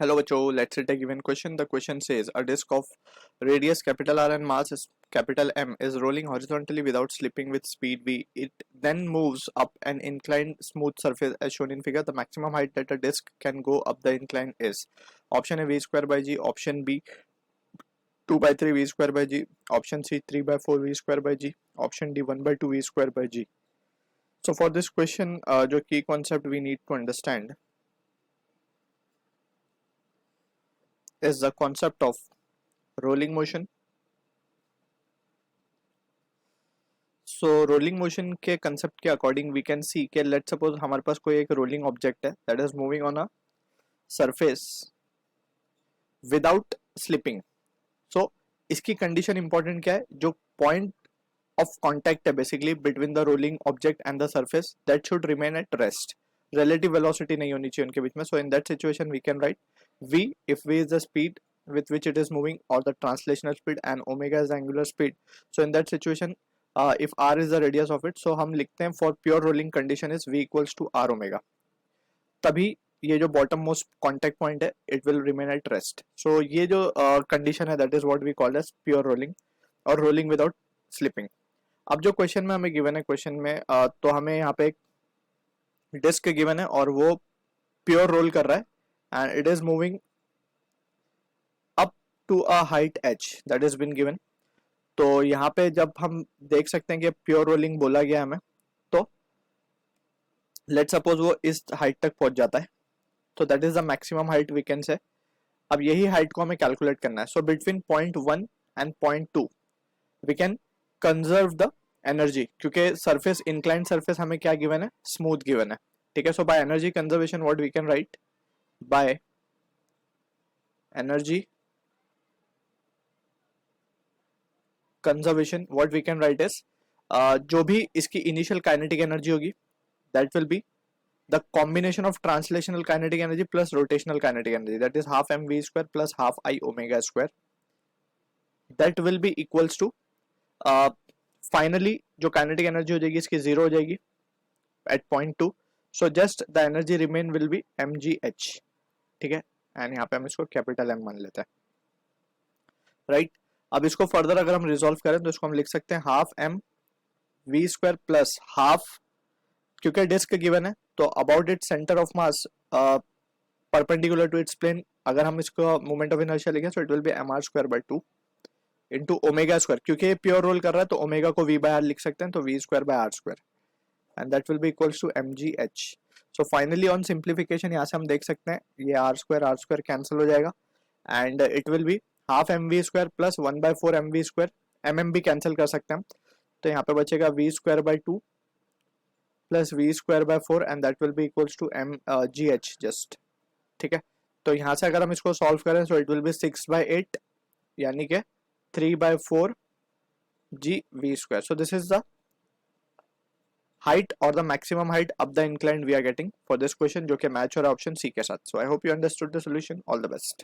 Hello बच्चों, let's take a given question. The question says a disk of radius capital R and mass is capital M is rolling horizontally without slipping with speed v. It then moves up an inclined smooth surface as shown in figure. The maximum height that a disk can go up the incline is option A v square by g, option B 2 by 3 v square by g, option C 3 by 4 v square by g, option D 1 by 2 v square by g. So for this question, जो key concept we need to understand is the concept of rolling motion. So rolling motion के concept के according we can see कि let's suppose हमारे पास कोई एक rolling object है that is moving on a surface without slipping. So इसकी condition important क्या है, जो point of contact है basically between the rolling object and the surface that should remain at rest. Relative velocity नहीं होनी चाहिए उनके बीच में. So in that situation we can write v, if v is the speed with which it is moving or the translational speed and omega is the angular speed. So in that situation if r is the radius of it, so हम लिखते हैं for pure rolling condition is v equals to r omega. तभी ये जो bottom most contact point है it will remain at rest. So ये जो condition है that is what we call as pure rolling और रोलिंग विदाउट स्लिपिंग. अब जो क्वेश्चन में हमें गिवन है, क्वेश्चन में तो हमें यहाँ पे एक डिस्क गिवन है और वो प्योर रोल कर रहा है and it is moving up to a height h that is been given. तो यहाँ पे जब हम देख सकते हैं कि प्योर रोलिंग बोला गया हमें, तो लेट सपोज वो इस हाइट तक पहुंच जाता है, तो that is the maximum height we can say. अब यही हाइट को हमें कैलकुलेट करना है. So between point 1 and point 2 we can conserve the energy, क्योंकि सरफेस इंक्लाइंड सरफेस हमें क्या गिवन है, स्मूथ गिवन है. ठीक है. So by energy conservation what we can write, by energy conservation what we can write is जो भी इसकी इनिशियल काइनेटिक एनर्जी होगी that will B the combination of translational kinetic energy plus rotational kinetic energy, that is half mv square plus half I omega square, that will be equals to finally जो kinetic energy हो जाएगी इसकी 0 हो जाएगी at point 2. so just the energy remain will be mgh. ठीक है. And यहाँ पे हम इसको कैपिटल m मान लेते हैं. राइट. अब इसको फर्दर अगर हम रिजोल्व करें तो इसको हम लिख सकते हैं half m v square plus half, क्योंकि डिस्क गिवन है तो about it centre of mass perpendicular to its plane, अगर हम इसको मोमेंट ऑफ इनर्शिया लिखें so it will be m r square by 2 into omega square, क्योंकि pure roll कर रहा है तो ओमेगा को वी बाय आर लिख सकते हैं, तो v square by r square and that will be equals to m g h. So finally on simplification यहाँ से हम देख सकते हैं ये आर स्क्वायर कैंसिल हो जाएगा and it will be half m v square plus 1/4 m v square, m m भी कैंसिल कर सकते हैं हम, तो यहाँ पे बचेगा v square by 2 plus v square by 4 and that will be equals to m g h just. ठीक है. तो यहाँ से अगर हम इसको सॉल्व करें सो इट विल बी 6/8 यानी कि 3/4 g v square. So this is the height और the maximum height up the inclined we are getting for this question, जो कि मैच हो रहा है ऑप्शन सी के साथ. So I hope you understood the solution. All the best.